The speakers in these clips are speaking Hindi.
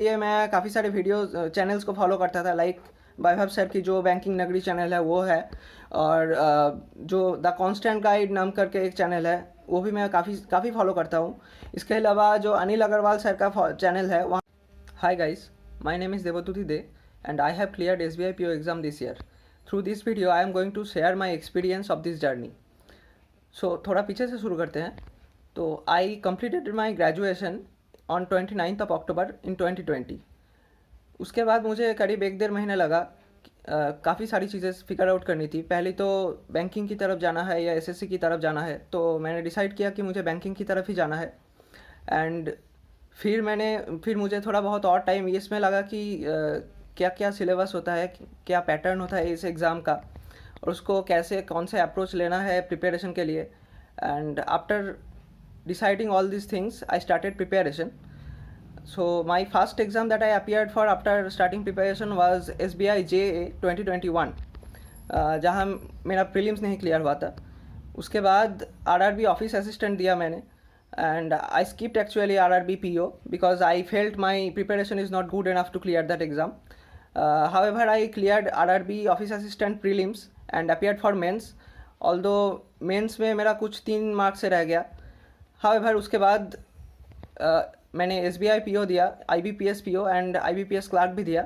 ये मैं काफ़ी सारे वीडियो चैनल्स को फॉलो करता था, लाइक वैभव सर की जो बैंकिंग नगरी चैनल है वो है, और जो द कांस्टेंट गाइड नाम करके एक चैनल है वो भी मैं काफ़ी काफ़ी फॉलो करता हूँ। इसके अलावा जो अनिल अग्रवाल सर का चैनल है वहाँ। Hi guys, my name is Devduti De and I have cleared SBI PO exam this year. Through this video I am going to share my experience of this journey. So थोड़ा पीछे से शुरू करते हैं। तो I completed my graduation on 29th of October in 2020। उसके बाद मुझे करीब एक डेढ़ महीने लगा। काफ़ी सारी चीज़ें फिगर आउट करनी थी। पहले तो बैंकिंग की तरफ जाना है या एसएससी की तरफ जाना है, तो मैंने डिसाइड किया कि मुझे बैंकिंग की तरफ ही जाना है। एंड फिर मुझे थोड़ा बहुत और टाइम इसमें लगा कि क्या क्या सिलेबस होता है, क्या पैटर्न होता है इस एग्ज़ाम का, और उसको कैसे कौन से अप्रोच लेना है प्रिपरेशन के लिए। And after deciding all these things, I started preparation. So my first exam that I appeared for after starting preparation was SBI JA 2021, जहाँ मेरा प्रीलिम्स नहीं क्लियर हुआ था। उसके बाद आरआरबी ऑफिस असिस्टेंट दिया मैंने, and I skipped actually RRB PO because I felt my preparation is not good enough to clear that exam. However, I cleared RRB office assistant prelims and appeared for mains. Although mains में मेरा कुछ 3 मार्क्स से रह गया. हाउएवर उसके बाद मैंने SBI PO दिया, IBPS PO and IBPS clerk भी दिया.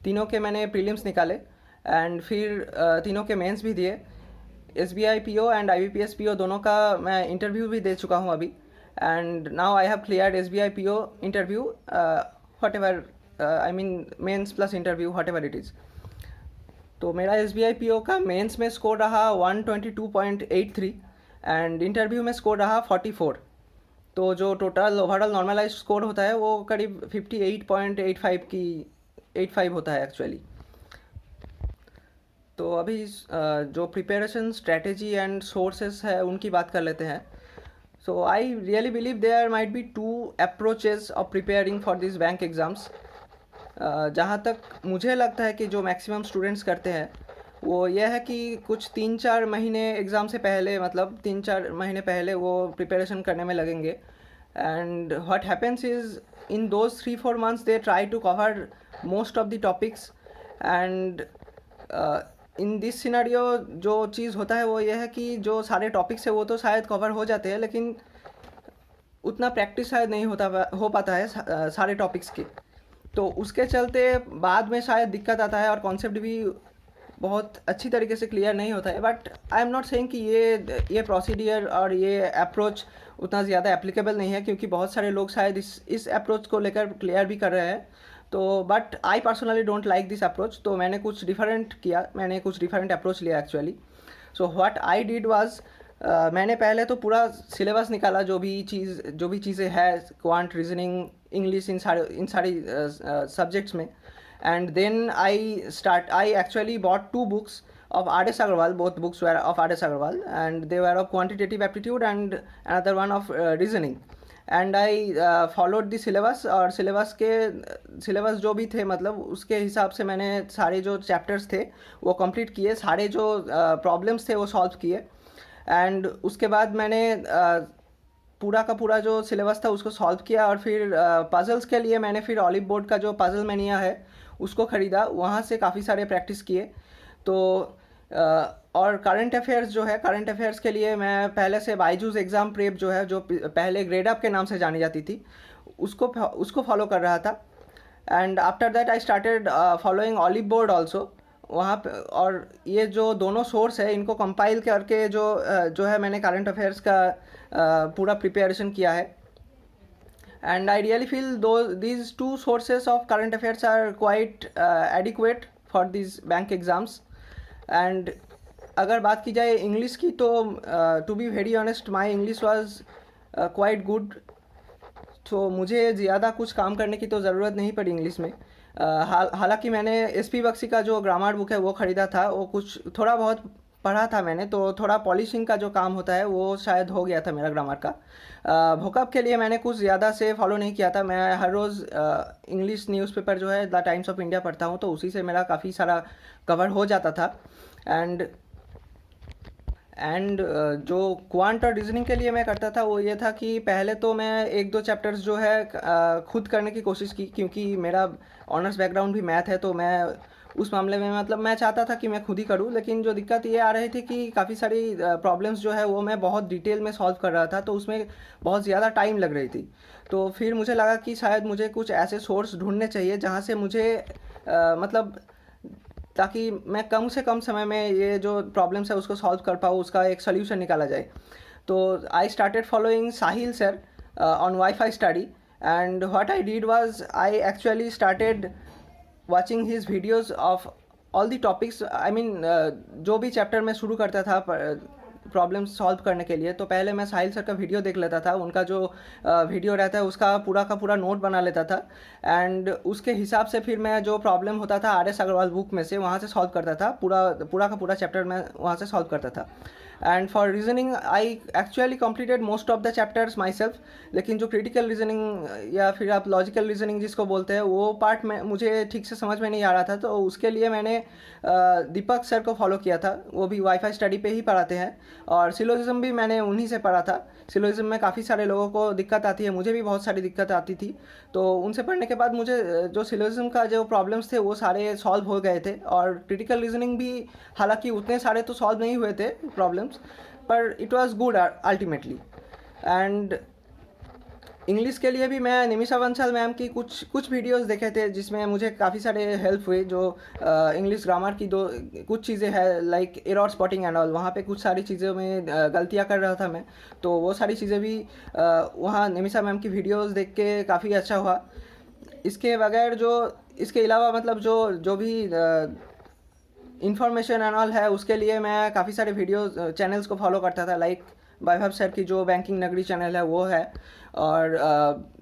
तीनों के मैंने प्रीलिम्स निकाले एंड फिर तीनों के मेंस भी दिए. SBI PO and IBPS PO दोनों का मैं इंटरव्यू भी दे चुका हूँ अभी. And now I have cleared SBI PO interview, whatever I mean mains plus interview, whatever it is. तो मेरा SBI PO का मेंस में स्कोर रहा 122.83 एंड इंटरव्यू में स्कोर रहा 44. तो जो टोटल ओवरऑल नॉर्मलाइज स्कोर होता है वो करीब 58.85 होता है एक्चुअली. तो अभी जो प्रिपरेशन स्ट्रेटेजी एंड सोर्सेस है उनकी बात कर लेते हैं. So I really believe there might be 2 approaches of preparing for this bank exams. जहाँ तक मुझे लगता है कि जो मैक्सिमम स्टूडेंट्स करते हैं वो ये है कि कुछ 3-4 महीने एग्ज़ाम से पहले, मतलब 3-4 महीने पहले वो प्रिपरेशन करने में लगेंगे. And what happens is in those 3-4 months they try to cover most of the topics. And in this scenario जो चीज़ होता है वो ये है कि जो सारे टॉपिक्स है वो तो शायद कवर हो जाते हैं, लेकिन उतना प्रैक्टिस शायद नहीं हो पाता है सारे टॉपिक्स की. तो उसके चलते बाद में शायद दिक्कत आता है और कॉन्सेप्ट भी बहुत अच्छी तरीके से क्लियर नहीं होता है. But I am not saying कि ये प्रोसीडियर और ये अप्रोच उतना ज़्यादा एप्लीकेबल नहीं है, क्योंकि बहुत सारे लोग शायद इस अप्रोच को लेकर क्लियर भी कर रहे हैं. तो but I personally don't like this approach. तो मैंने कुछ डिफरेंट अप्रोच लिया actually. So what I did was, मैंने पहले तो पूरा सिलेबस निकाला, जो भी चीज़ें है, क्वांट, रीजनिंग, इंग्लिश, इन सारी सब्जेक्ट्स में. And then I actually bought 2 books of R.S. Agarwal. Both books were of R.S. Agarwal and they were of quantitative aptitude and another one of reasoning. And I followed the syllabus, और सिलेबस जो भी थे, मतलब उसके हिसाब से मैंने सारे जो चैप्टर्स थे वो कंप्लीट किए, सारे जो प्रॉब्लम्स थे वो सॉल्व किए. एंड उसके बाद मैंने पूरा का पूरा जो सिलेबस था उसको सॉल्व किया. और फिर पजल्स के लिए मैंने फिर ऑलिव बोर्ड का जो पजल मैनिया है उसको ख़रीदा, वहाँ से काफ़ी सारे प्रैक्टिस किए. तो और करंट अफेयर्स के लिए मैं पहले से बायजूस एग्ज़ाम प्रेप जो है, जो पहले ग्रेड अप के नाम से जानी जाती थी, उसको फॉलो कर रहा था. And after that I started following olive board also वहाँ पे. और ये जो दोनों सोर्स है इनको कंपाइल करके जो है मैंने करंट अफेयर्स का पूरा प्रिपरेशन किया है. And I really feel these 2 sources of current affairs are quite adequate for this bank exams. And अगर बात की जाए इंग्लिश की, तो to be very honest my English was quite good. तो मुझे ज़्यादा कुछ काम करने की तो ज़रूरत नहीं पड़ी इंग्लिश में. हालांकि मैंने SP बख्शी का जो ग्रामर बुक है वो ख़रीदा था, वो कुछ थोड़ा बहुत पढ़ा था मैंने, तो थोड़ा पॉलिशिंग का जो काम होता है वो शायद हो गया था मेरा ग्रामर का. भोकअप के लिए मैंने कुछ ज़्यादा से फॉलो नहीं किया था. मैं हर रोज़ इंग्लिश न्यूज़पेपर जो है द टाइम्स ऑफ इंडिया पढ़ता हूँ, तो उसी से मेरा काफ़ी सारा कवर हो जाता था. एंड जो क्वांट और रीजनिंग के लिए मैं करता था वो ये था कि पहले तो मैं एक दो चैप्टर्स जो है खुद करने की कोशिश की, क्योंकि मेरा ऑनर्स बैकग्राउंड भी मैथ है, तो मैं उस मामले में मतलब मैं चाहता था कि मैं खुद ही करूं। लेकिन जो दिक्कत ये आ रही थी कि काफ़ी सारी प्रॉब्लम्स जो है वो मैं बहुत डिटेल में सॉल्व कर रहा था, तो उसमें बहुत ज़्यादा टाइम लग रही थी। तो फिर मुझे लगा कि शायद मुझे कुछ ऐसे सोर्स ढूंढने चाहिए जहाँ से मुझे मतलब ताकि मैं कम से कम समय में ये जो प्रॉब्लम्स है उसको सॉल्व कर पाऊँ, उसका एक सोल्यूशन निकाला जाए। तो I started following Sahil sir on wifi study, and what I did was I actually started watching his videos of all the topics. I mean जो भी चैप्टर मैं शुरू करता था प्रॉब्लम सॉल्व करने के लिए, तो पहले मैं साहिल सर का वीडियो देख लेता था, उनका जो वीडियो रहता है उसका पूरा का पूरा नोट बना लेता था, एंड उसके हिसाब से फिर मैं जो प्रॉब्लम होता था आर एस अग्रवाल बुक में से वहाँ से सॉल्व करता था, पूरा का पूरा चैप्टर मैं वहाँ से सॉल्व करता था। And for reasoning I actually completed most of the chapters my self, लेकिन जो क्रिटिकल रीजनिंग या फिर आप लॉजिकल रीजनिंग जिसको बोलते हैं वो पार्ट में मुझे ठीक से समझ में नहीं आ रहा था, तो उसके लिए मैंने दीपक सर को फॉलो किया था, वो भी वाईफाई स्टडी पे ही पढ़ाते हैं, और सिलोजिज्म भी मैंने उन्हीं से पढ़ा था। सिलोजिज्म में काफ़ी सारे लोगों को दिक्कत आती है, मुझे भी बहुत सारी दिक्कत आती थी, तो उनसे पढ़ने के बाद मुझे जो सिलोजिज्म का जो प्रॉब्लम्स थे वो सारे सॉल्व हो गए थे, और क्रिटिकल रीजनिंग भी हालांकि उतने सारे तो सॉल्व नहीं हुए थे प्रॉब्लम्स, पर it was good ultimately. And English के लिए भी मैं निमिषा बंसल मैम की कुछ वीडियोस देखे थे जिसमें मुझे काफ़ी सारे हेल्प हुए। जो इंग्लिश ग्रामर की दो कुछ चीज़ें हैं like error spotting and all, वहाँ पे कुछ सारी चीज़ों में गलतियाँ कर रहा था मैं, तो वो सारी चीज़ें भी वहाँ निमिषा मैम की वीडियोस देख के काफ़ी अच्छा हुआ। इसके बगैर जो इसके अलावा मतलब जो भी इंफॉर्मेशन एंड ऑल है उसके लिए मैं काफ़ी सारे वीडियोस चैनल्स को फॉलो करता था, लाइक वैभव सर की जो बैंकिंग नगरी चैनल है वो है, और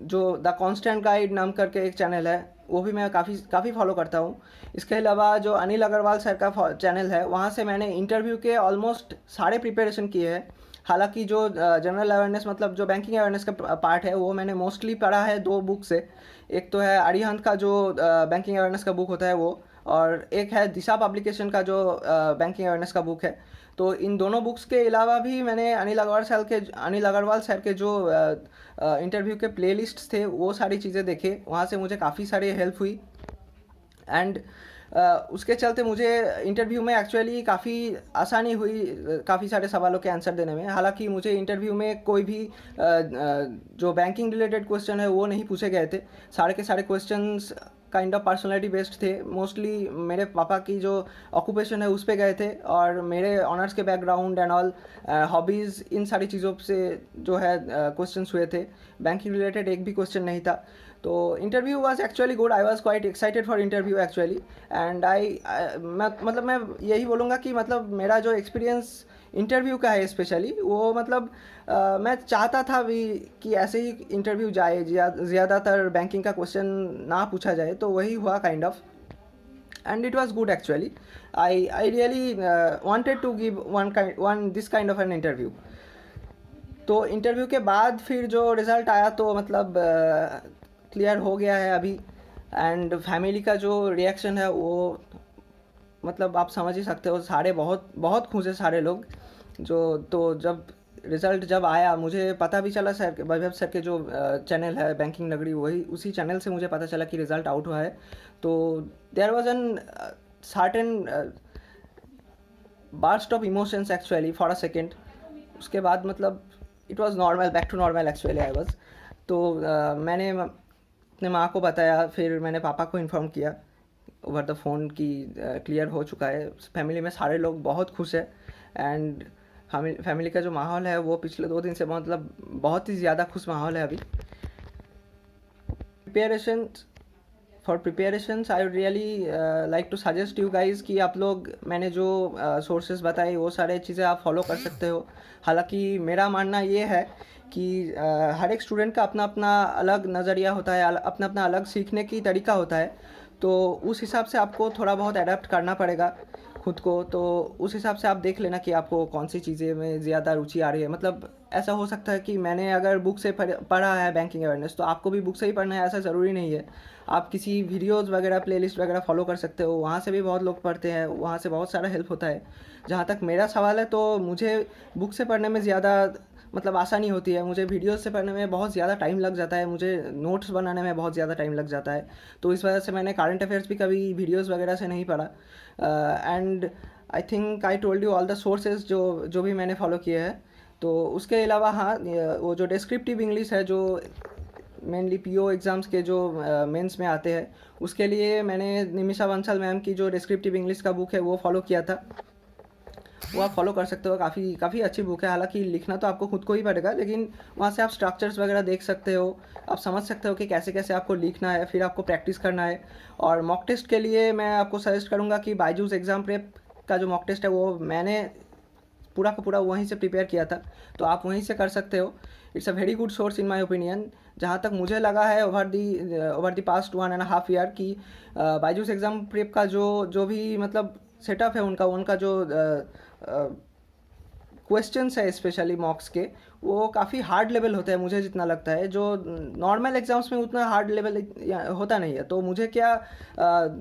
जो द कांस्टेंट गाइड नाम करके एक चैनल है वो भी मैं काफ़ी फॉलो करता हूँ। इसके अलावा जो अनिल अग्रवाल सर का चैनल है वहाँ से मैंने इंटरव्यू के ऑलमोस्ट सारे प्रिपरेशन किए हैं। हालांकि जो जनरल अवेयरनेस मतलब जो बैंकिंग अवेयरनेस का पार्ट है वो मैंने मोस्टली पढ़ा है दो बुक से, एक तो है अरिहंत का जो बैंकिंग अवेयरनेस का बुक होता है वो, और एक है दिशा पब्लिकेशन का जो बैंकिंग अवेयरनेस का बुक है। तो इन दोनों बुक्स के अलावा भी मैंने अनिल अग्रवाल सर के जो इंटरव्यू के प्लेलिस्ट थे वो सारी चीज़ें देखे, वहाँ से मुझे काफ़ी सारी हेल्प हुई। एंड उसके चलते मुझे इंटरव्यू में एक्चुअली काफ़ी आसानी हुई काफ़ी सारे सवालों के आंसर देने में। हालांकि मुझे इंटरव्यू में कोई भी जो बैंकिंग रिलेटेड क्वेश्चन है वो नहीं पूछे गए थे, सारे के सारे questions kind of personality based थे। मोस्टली मेरे पापा की जो ऑक्यूपेशन है उस पे गए थे, और मेरे ऑनर्स के बैकग्राउंड एंड ऑल हॉबीज़ इन सारी चीज़ों से जो है क्वेश्चंस हुए थे। बैंकिंग रिलेटेड एक भी क्वेश्चन नहीं था। तो interview was actually good, I was quite excited for interview actually. And मैं यही बोलूँगा कि मतलब मेरा जो एक्सपीरियंस इंटरव्यू का है स्पेशली वो मतलब मैं चाहता था भी कि ऐसे ही इंटरव्यू जाए, ज़्यादातर बैंकिंग का क्वेश्चन ना पूछा जाए, तो वही हुआ kind of. And it was good actually. I really wanted to give one this kind of an interview. तो इंटरव्यू के बाद फिर जो रिज़ल्ट आया तो मतलब क्लियर हो गया है अभी। एंड फैमिली का जो रिएक्शन है वो मतलब आप समझ ही सकते हो, सारे बहुत बहुत खुश है सारे लोग। जो तो जब रिज़ल्ट जब आया मुझे पता भी चला, सर वैभव सर के जो चैनल है बैंकिंग नगरी वही उसी चैनल से मुझे पता चला कि रिज़ल्ट आउट हुआ है। तो there was an certain burst of emotions actually for a second। उसके बाद मतलब it was normal, back to normal actually I was. तो मैंने अपने माँ को बताया, फिर मैंने पापा को इन्फॉर्म किया ओवर द फ़ोन कि क्लियर हो चुका है। फैमिली में सारे लोग बहुत खुश है। एंड फैमिली का जो माहौल है वो पिछले 2 दिन से मतलब बहुत ही ज़्यादा खुश माहौल है अभी। For preparations I would really like to suggest you guys कि आप लोग मैंने जो सोर्सेज बताए वो सारे चीज़ें आप फॉलो कर सकते हो। हालांकि मेरा मानना ये है कि हर एक स्टूडेंट का अपना अपना अलग नज़रिया होता है, अपना अपना अलग सीखने की तरीका होता है, तो उस हिसाब से आपको थोड़ा बहुत अडेप्ट करना पड़ेगा खुद को, तो उस हिसाब से आप देख लेना कि आपको कौन सी चीज़ें में ज़्यादा रुचि आ रही है। मतलब ऐसा हो सकता है कि मैंने अगर बुक से पढ़ा है बैंकिंग अवेयरनेस, तो आपको भी बुक से ही पढ़ना है ऐसा ज़रूरी नहीं है। आप किसी वीडियोज़ वगैरह, प्लेलिस्ट वगैरह फॉलो कर सकते हो, वहाँ से भी बहुत लोग पढ़ते हैं, वहाँ से बहुत सारा हेल्प होता है। जहाँ तक मेरा सवाल है, तो मुझे बुक से पढ़ने में ज़्यादा मतलब आसानी होती है, मुझे वीडियोज़ से पढ़ने में बहुत ज़्यादा टाइम लग जाता है, मुझे नोट्स बनाने में बहुत ज़्यादा टाइम लग जाता है। तो इस वजह से मैंने करंट अफेयर्स भी कभी वीडियोज़ वगैरह से नहीं पढ़ा। And I think I told you all the sources जो जो भी मैंने फॉलो किए हैं। तो उसके अलावा हाँ, वो जो डिस्क्रिप्टिव इंग्लिश है, जो मेनली पीओ एग्ज़ाम्स के जो मेंस में आते हैं, उसके लिए मैंने निमिषा बंसल मैम की जो डिस्क्रिप्टिव इंग्लिश का बुक है वो फॉलो किया था। वो आप फॉलो कर सकते हो, काफ़ी काफ़ी अच्छी बुक है। हालांकि लिखना तो आपको खुद को ही पड़ेगा, लेकिन वहाँ से आप स्ट्रक्चर्स वगैरह देख सकते हो, आप समझ सकते हो कि कैसे कैसे आपको लिखना है, फिर आपको प्रैक्टिस करना है। और मॉक टेस्ट के लिए मैं आपको सजेस्ट करूँगा कि बायजूस एग्ज़ाम प्रेप का जो मॉक टेस्ट है वो मैंने पूरा का पूरा वहीं से प्रिपेयर किया था, तो आप वहीं से कर सकते हो। It's a very good source in my opinion. जहाँ तक मुझे लगा है ओवर दी पास्ट 1.5 ईयर की बायजूस एग्ज़ाम प्रेप का जो जो भी मतलब सेटअप है, उनका उनका जो क्वेश्चंस है स्पेशली मॉक्स के, वो काफ़ी हार्ड लेवल होते हैं मुझे जितना लगता है, जो नॉर्मल एग्ज़ाम्स में उतना हार्ड लेवल होता नहीं है। तो मुझे क्या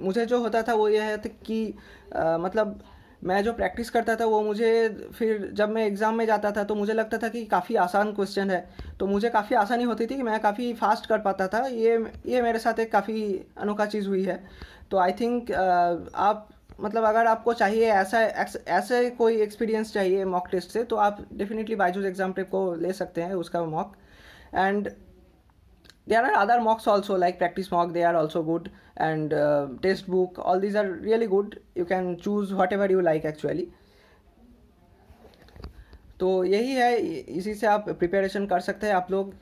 मुझे जो होता था वो ये है कि मतलब मैं जो प्रैक्टिस करता था वो मुझे फिर जब मैं एग्ज़ाम में जाता था तो मुझे लगता था कि काफ़ी आसान क्वेश्चन है, तो मुझे काफ़ी आसानी होती थी कि मैं काफ़ी फास्ट कर पाता था। ये मेरे साथ एक काफ़ी अनोखा चीज़ हुई है। तो आई थिंक आप मतलब अगर आपको चाहिए ऐसे कोई एक्सपीरियंस चाहिए मॉक टेस्ट से, तो आप डेफिनेटली बायजूस एग्जाम प्रेप को ले सकते हैं, उसका mock. And there are other mocks also, like practice mock, they are also good. And test book, all these are really good, you can choose whatever you like actually. तो यही है, इसी से आप प्रिपरेशन कर सकते हैं आप लोग।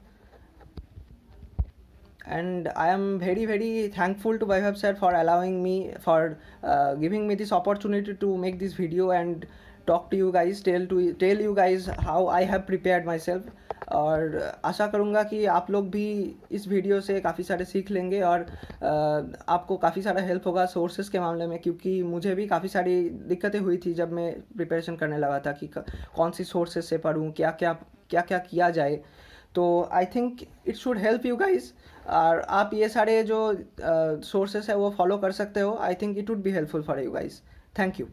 And I am very very thankful to Vaibhav sir for allowing me, for giving me this opportunity to make this video and talk to you guys, tell you guys how I have prepared myself. और आशा करूँगा कि आप लोग भी इस वीडियो से काफ़ी सारे सीख लेंगे और आपको काफ़ी सारा हेल्प होगा सोर्सेज के मामले में, क्योंकि मुझे भी काफ़ी सारी दिक्कतें हुई थी जब मैं प्रिपरेशन करने लगा था कि कौन सी सोर्सेज से पढ़ूँ, क्या क्या किया जाए। तो I think it should help you guys. और आप ये सारे जो सोर्सेस है वो फॉलो कर सकते हो। I think it would be helpful for you guys. Thank you.